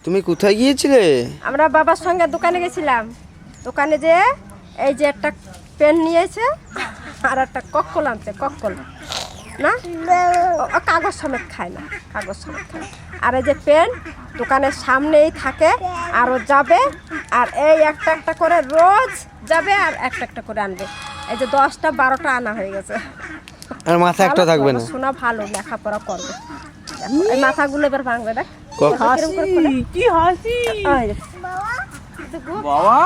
তুমি কোথায় গিয়েছিলে? আমরা বাবার সঙ্গে দোকানে গেছিলাম। দোকানে যে এই যে একটা পেন নিয়েছে আর একটা কক্কল আনতে, কক্কল না কাগজ সমেত খায় না, কাগজ সমেত খায়। আর এই যে পেন দোকানের সামনেই থাকে, আরও যাবে আর এই একটা একটা করে রোজ যাবে আর একটা একটা করে আনবে। এই যে 10টা 12টা আনা হয়ে গেছে। আর মাথা একটা থাকবে না। শোনা ভালো, লেখাপড়া করবে। এই মাথাগুলো এবার ভাঙবে। দেখ কি হাসি। বাবা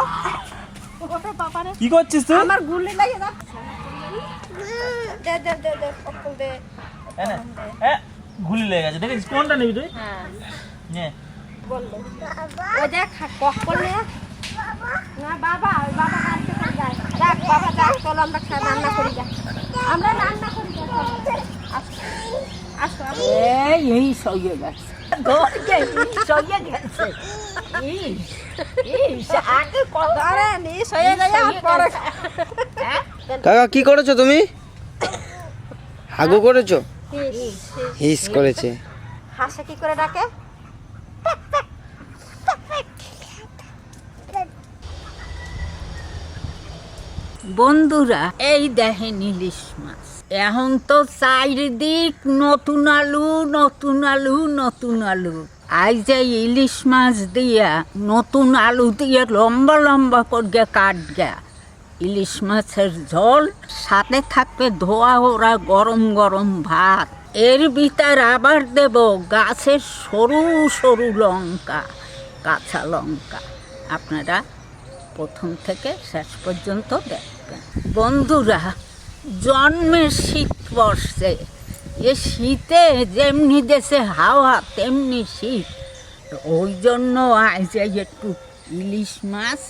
কি করছিস তুই? আমার গুলি লাগে যাচ্ছে। দে দে দে দে কক্কল দে। গুলি লেগে গেছে, দেখিস কোনটা নিবি তুই? হ্যাঁ নে বললো ওই দেখ কক্কল নে। না বাবা, ওই বাবা গাড়িতে করে যায়। দেখ বাবা দেখ, চলো আমরা রান্না করি। যা আমরা রান্না করি। আসো আসো আসো। এই সইয়ে গেছে, সইয়ে গেছে। কাকা কি করেছো তুমি? হাগু করেছো? হিস করেছে। হাসে কি করে ডাকে? বন্ধুরা, এই দেখেন ইলিশ মাছ। এখন তো চারিদিক নতুন আলু, নতুন আলু, নতুন আলু। আজ যে ইলিশ মাছ দিয়া নতুন আলু দিয়ে লম্বা লম্বা করে কাটগা ইলিশ মাছের ঝোল, সাথে থাকবে ধোয়া ওরা গরম গরম ভাত। এর ভিতর আবার দেব গাছের সরু সরু লঙ্কা, কাঁচা লঙ্কা। আপনারা প্রথম থেকে শেষ পর্যন্ত দেখবেন। বন্ধুরা, জন্মের শীত পড়ছে। এ শীতে যেমনি দেশে হাওয়া তেমনি শীত। ওই জন্য আজ একটু ইলিশ মাছ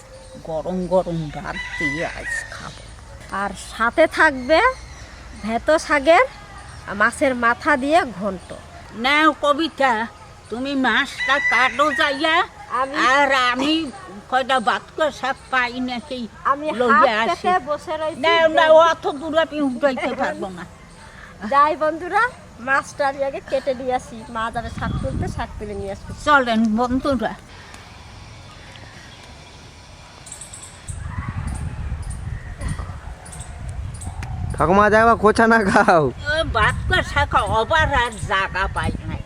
গরম গরম ভাত দিয়ে আজ খাবো। আর সাথে থাকবে ভেতো শাকের মাছের মাথা দিয়ে ঘন্ট। নাও কবিতা, তুমি মাছটা কাটো যাইয়া, আর আমি কয়টা বাতকা শাক পাই নাকি আমি লইয়া হাত আসি। পেতে বসে রয়েছি। না না, অত দূর আমি উঠাইতে পারবো না। যাই বন্ধুরা, মাছটা আগে কেটে দিয়ে আসি। মা যাবে শাক তুলতে, শাক তুলে নিয়ে আসবে। চলেন বন্ধুরা। ঠাকুমা দেখবা খোঁচা না খাও। বাতকা শাক অবার আর জায়গা পাই নাই।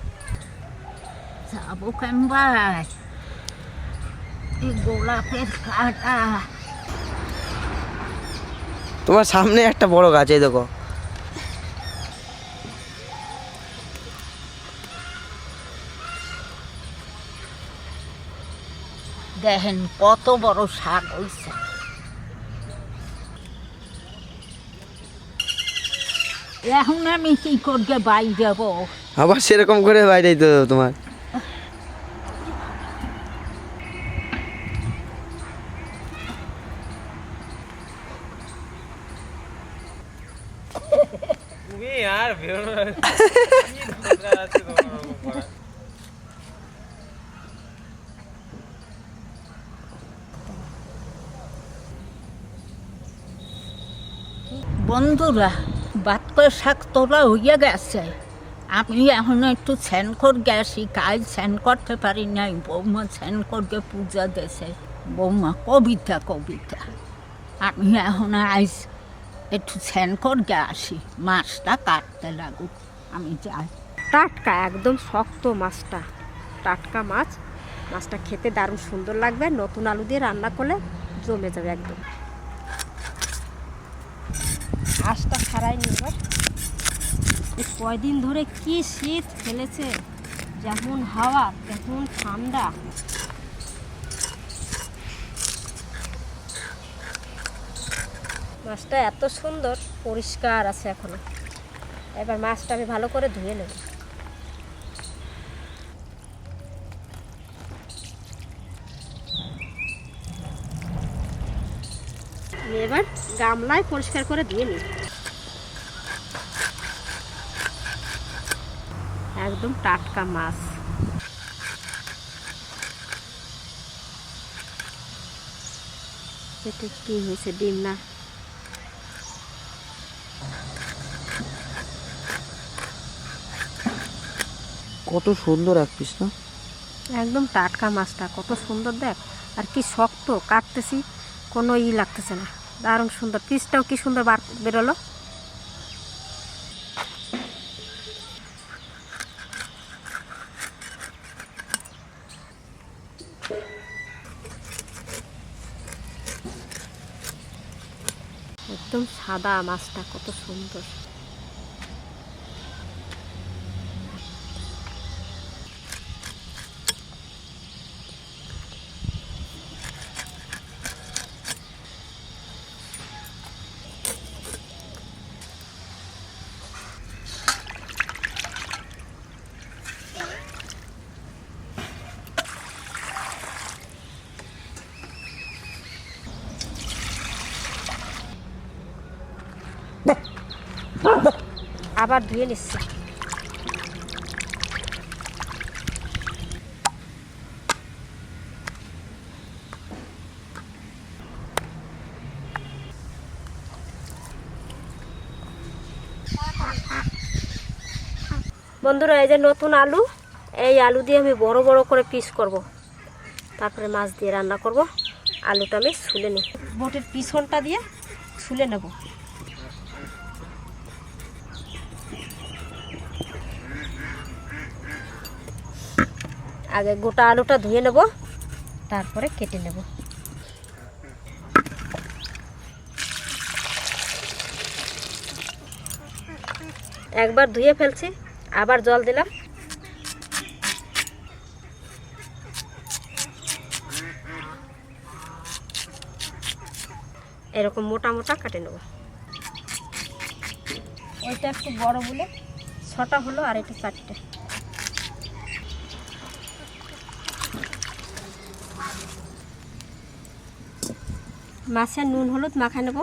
যাবো কেন ভাই? এই গোলাপের কাটা। তোমার সামনে একটা বড় গাছ, এই দেখো। দেখেন কত বড় শাক হয়েছে। এখন আমি কি করতে বাই যাব? আবার সেরকম করে বাইরে তো তোমার। তুমি আর বেরোনো বন্ধুরা, বাতকা শাক তোলা হইয়া গেছে। আমি এখন একটু স্নান করে গেছি। কাজ স্নান করতে পারি নাই। বৌমা স্নান করতে পূজা দেছে। বৌমা কবিতা কবিতা। আমি এখন আজ একটু স্নান করে আসি, মাছটা কাটতে লাগুক। আমি যাই। টাটকা একদম শক্ত মাছটা, টাটকা মাছ। মাছটা খেতে দারুণ সুন্দর লাগবে। নতুন আলু দিয়ে রান্না করলে জমে যাবে একদম। আঁশটা ছাড়াই নি এবার। কয়দিন ধরে কি শীত ফেলেছে, যেমন হাওয়া তেমন ঠান্ডা। মাছটা এত সুন্দর পরিষ্কার আছে এখনো। এবার মাছটা আমি ভালো করে ধুয়ে নেব। এবার গামলায় পরিষ্কার করে ধুয়ে নিই। একদম টাটকা মাছ। এটা কি হয়েছে, ডিম না? কত সুন্দর এক পিস না? একদম টাটকা মাছটা, কত সুন্দর দেখ, আর কি শক্ত, কাটতেছি কোনো লাগতেছে না, দারুণ সুন্দর। পিসটাও কি সুন্দর বেরোলো। একদম সাদা মাছটা, কত সুন্দর। আবার ধুয়ে নিচ্ছি। বন্ধুরা, এই যে নতুন আলু, এই আলু দিয়ে আমি বড় বড় করে পিস করব, তারপরে মাছ দিয়ে রান্না করব। আলুটা আমি ছুলে নিই, বটির পিছনটা দিয়ে ছুলে নেব। আগে গোটা আলুটা ধুয়ে নেব, তারপরে কেটে নেব। একবার ধুয়ে ফেলছি, আবার জল দিলাম। এরকম মোটা মোটা কাটে নেব। ওইটা একটু বড় বলে 6টা হলো, আর এটা 4টে। মাছের নুন হলুদ মাখায় নেব।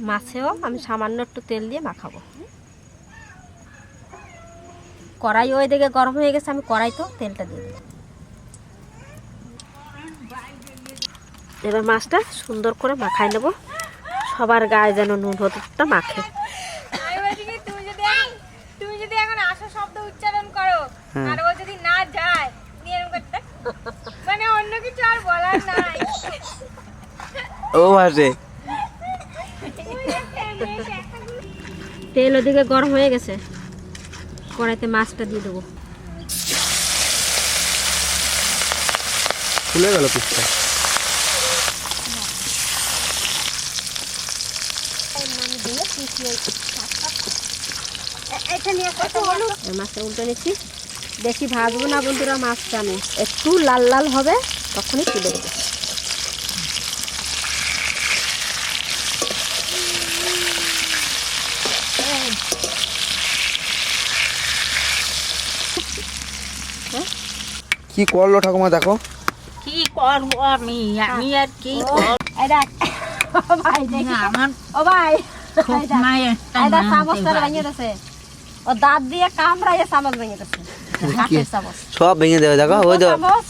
মাছেও আমি সামান্য একটু তেল দিয়ে মাখাবো। কড়াই ওই দিকে গরম হয়ে গেছে, আমি কড়াইতেও তেলটা দিয়ে দেব। এবার মাছটা সুন্দর করে মাখাই নেব, সবার গায়ে যেন নুন হলুদটা মাখে। তুমি যদি এখন আশা শব্দ উচ্চারণ করো আর ও যদি না যায়, মানে অন্য কিছু আর বলার নাই। ও ভাসে তেল ওদিকে গরম হয়ে গেছে, কড়াইতে মাছটা দিয়ে দেবো। খুলে গেল পিসটা। মাছটা উল্টে নিচ্ছি। বেশি ভাজবো না বন্ধুরা মাছটা, আমি একটু লাল লাল হবে তখনই তুলে দেবো। কি করলো ঠাকুমা দেখো। কি করবো আমি আর কি করবো? ভাই দেখি আমার ও ভাই, খুব মায়ের একটা এটা নাম চামচটা দেওয়া। ভেঙে গেছে, ও দাঁত দিয়ে কামড়াইয়ে চামচ ভেঙে গেছে। কাঠের চামচ, সব ভেঙে দেবে দেখো। ওই তো চামচ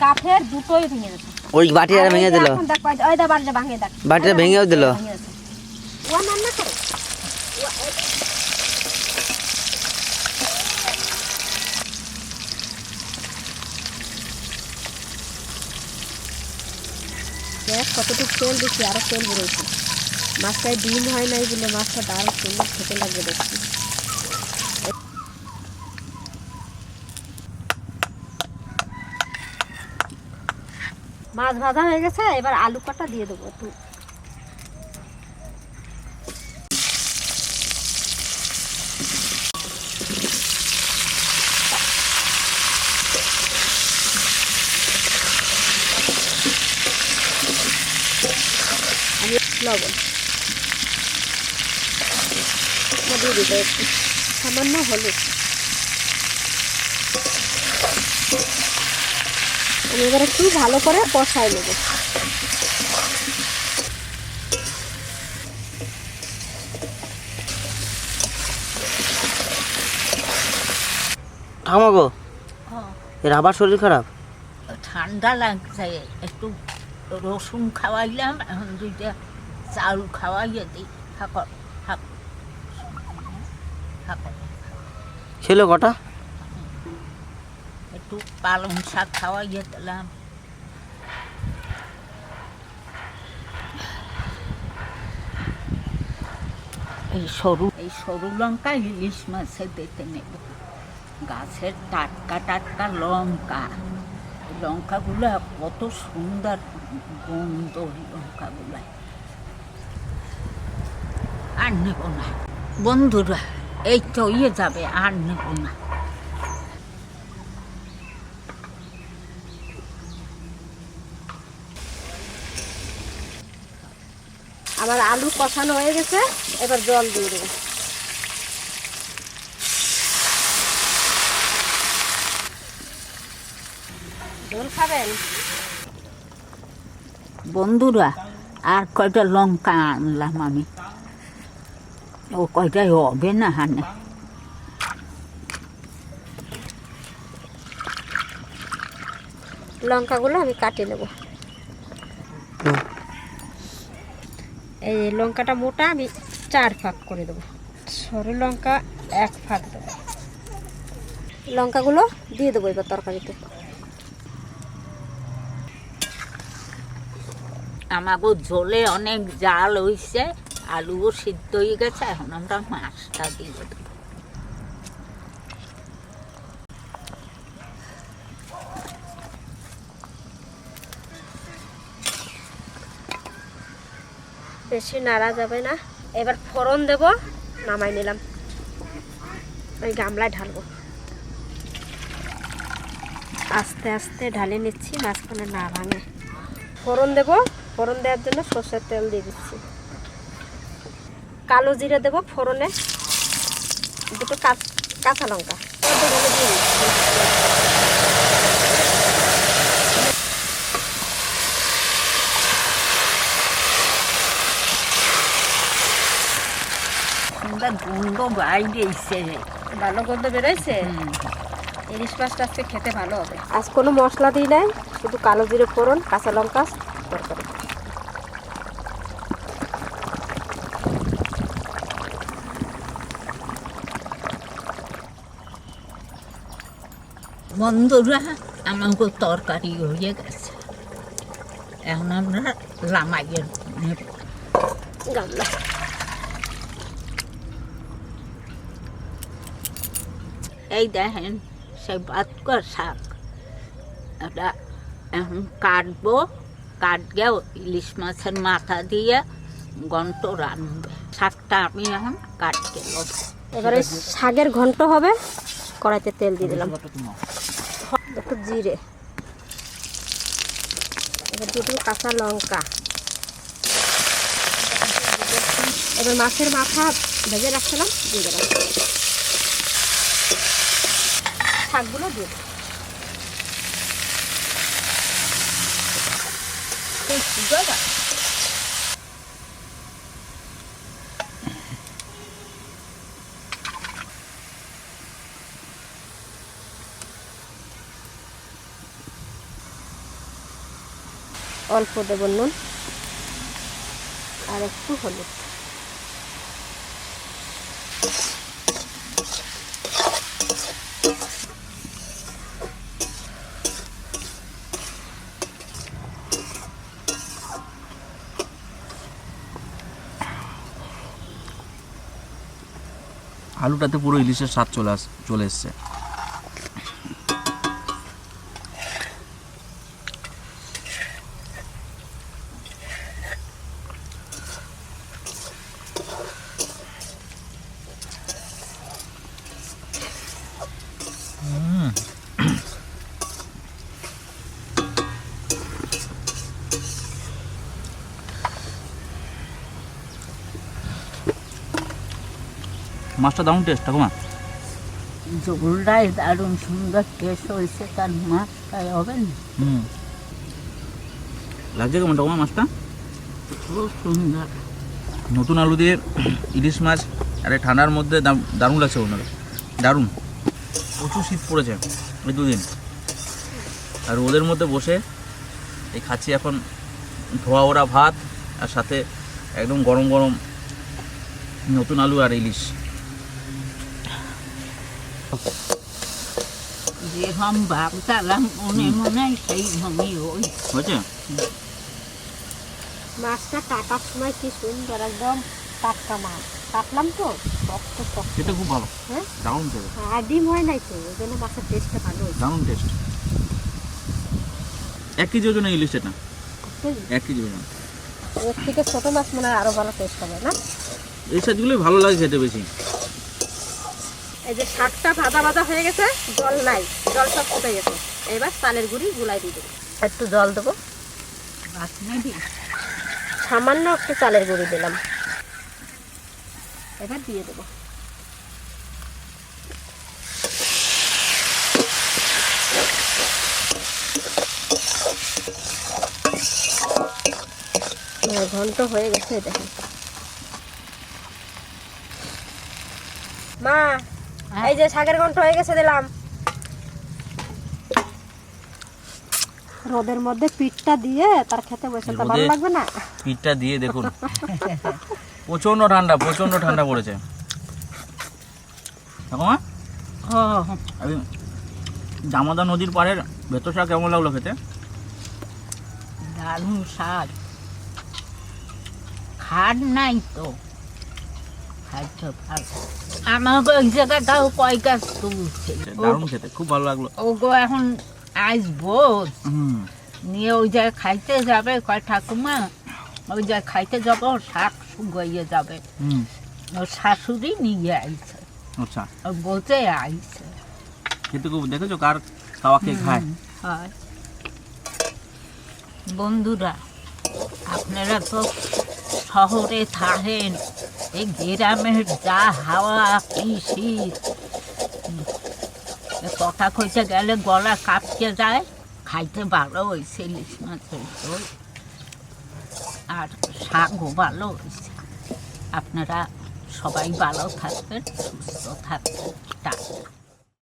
কাঠের দুটোই ভেঙে গেছে। ওই বাটিটা ভেঙে দিল, এখন দেখ, ওই দা বাড়িটা ভাঙিয়ে দেখ, বাটিটা ভেঙেও দিল। ভেঙে গেছে। ও রান্না করে দেখ কতটুকু তেল দিচ্ছি, আরো তেল বেরোচ্ছে। মাছটায় ডিম হয় নাই বলে মাছটা দারুণ সুন্দর খেতে লাগবে দেখছি। মাছ ভাজা হয়ে গেছে, এবার আলু কটা দিয়ে দেবো একটু। আমি লবণ দিয়ে দিতে একটু, সামান্য হলুদ। আমি এবার একটু ভালো করে কষাই নেব। ঠাকুমা গো, এর আবার শরীর খারাপ। ঠান্ডা লাগছে, একটু রসুন খাওয়াইলাম, এখন 2টা চাউল খাওয়াইয়ে দিই। থাকো থাক থাকো, খেলো কটা? একটু পালং শাক খাওয়াইয়ে দিলাম। এই সরু লঙ্কা ইলিশ মাছে দিতে নেব। গাছের টাটকা টাটকা লঙ্কা, এই লঙ্কাগুলো কত সুন্দর গন্ধ, লঙ্কাগুলো আর নেব না বন্ধুরা, এই তো ইয়ে যাবে, আর নেব না। আমার আলু কষানো হয়ে গেছে, এবার জল দিয়ে দেবো। ঝোল খাবেন? বন্ধুরা, আর কয়টা লঙ্কা আনলাম আমি, ও কয়টাই হবে না হানে। লঙ্কাগুলো আমি কাটে নেব। এই লঙ্কাটা মোটা, আমি 4 ভাগ করে দেবো। সরু লঙ্কা 1 ভাগ দেবো। লঙ্কাগুলো দিয়ে দেবো এবার তরকারিতে। আমাকে ঝোলে অনেক জাল হইছে, আলুও সিদ্ধ হয়ে গেছে, এখন আমরা মাছটা দিয়ে দেবো। বেশি নাড়া যাবে না। এবার ফোড়ন দেব, নামাই নিলাম। ওই গামলায় ঢালবো, আস্তে আস্তে ঢালে নিচ্ছি, মাঝখানে না ভাঙে। ফোড়ন দেব, ফোড়ন দেওয়ার জন্য সর্ষের তেল দিয়ে দিচ্ছি। কালো জিরে দেব ফোড়নে, 2 কাঁচা লঙ্কা দিয়ে সুন্দর গন্ধ বাইরেছে, ভালো গন্ধ বেরোইছে। ইলিশ মাছটা আজকে খেতে ভালো হবে। আজ কোনো মশলা দিই নাই, শুধু কালো জিরে ফোড়ন, কাঁচা লঙ্কা, তরকারি। বন্ধুরা, আমাকে তরকারি হয়ে গেছে, এখন আমরা লামাইয়ে নেব গামলা। এই দেখেন সেই বাতকর শাক, এটা এখন কাটবো, কাটলেও ইলিশ মাছের মাথা দিয়ে ঘন্ট রানবে। শাকটা আমি এখন কাটতে নেব। এবারে শাকের ঘন্ট হবে। কড়াইতে তেল দিয়ে দিলাম, একটু জিরে, এবার দিয়ে দেবো কাঁচা লঙ্কা। এবার মাছের মাথা ভেজে রাখছিলাম দিয়ে দিলাম, শাকগুলো দিয়ে দেবো। অল্প দেব নুন আর একটু হলুদ। আলুটাতে পুরো ইলিশের স্বাদ চলে এসছে। মাছটা দারুণ টেস্ট ঠাকুমা। ঝোলটাই দারুণ সুন্দর টেস্ট হয়েছে, তার মাছটাই হবে না। লাগছে কেমন ঠাকুমা মাছটা? খুব সুন্দর। নতুন আলু দিয়ে ইলিশ মাছ, আরে ঠান্ডার মধ্যে দারুণ লাগছে ওনারা, দারুণ। প্রচুর শীত পড়েছে এই 2 দিন, আর ওদের মধ্যে বসে এই খাচ্ছি এখন ধোয়া ওরা ভাত, আর সাথে একদম গরম গরম নতুন আলু আর ইলিশ। যেরকম ভাবতালাম মনে মনে সেইভাবেই ওই হয়েছে? মাছটা কাটার সময় কি সুন্দর একদম টাটকা মাছ কাটলাম তো শক্ত শক্ত। এটা খুব ভালো, হ্যাঁ দারুণ খেতে, আর ডিম হয় নাই তো ওই জন্য মাছের টেস্টটা ভালো হয়েছে। দারুণ টেস্ট। 1 কেজি ওজনের ইলিশ এটা, 1 কেজি ওজন। এর থেকে ছোটো মাছ মনে হয় আরও ভালো টেস্ট হবে না? এই সাইজগুলোই ভালো লাগে খেতে বেশি। এই যে শাকটা ভাজা ভাজা হয়ে গেছে, জল নাই, জল সব ফুটে গেছে। এবার চালের গুঁড়ি গুলাই দিয়ে দেবো, একটু জল দেবো, সামান্য একটু চালের গুঁড়ি দিলাম, এবার দিয়ে দেবো। ঘন্ট হয়ে গেছে দেখেন। মা এই যে শাকের ঘন্ট হয়ে গেছে দিলাম। রোদের মধ্যে পিঠটা দিয়ে তার খেতে বসে তো ভালো লাগবে না? পিঠটা দিয়ে দেখুন প্রচন্ড ঠান্ডা, প্রচন্ড ঠান্ডা পড়েছে। দামোদর নদীর পাড়ের ভেতর শাক কেমন লাগলো খেতে? দারুণ স্বাদ, খাট নাই তো খাইতে ভালো। আমাকে ওই জায়গাটাও কয় গাছ তুলছে, দারুণ খেতে, খুব ভালো লাগলো। ওগো এখন আসবো নিয়ে ওই জায়গায় খাইতে যাবে, কয় ঠাকুমা ওই জায়গায় খাইতে যাব, শাক শুকিয়ে যাবে। ওর শাশুড়ি নিয়ে আইছে, আচ্ছা, ও বলতে আইছে খেতে খুব, দেখেছো কার খাওয়া কে খায়। হয় বন্ধুরা, আপনারা তো শহরে থাকেন, এই গ্রামের যা হাওয়া কি শীত, কথা কইতে গেলে গলা কাঁপতে যায়। খাইতে ভালো হয়েছে ইলিশ মাছের ঝোল, আর শাকও ভালো হয়েছে। আপনারা সবাই ভালো থাকবেন, সুস্থ থাকবেন। টাটা।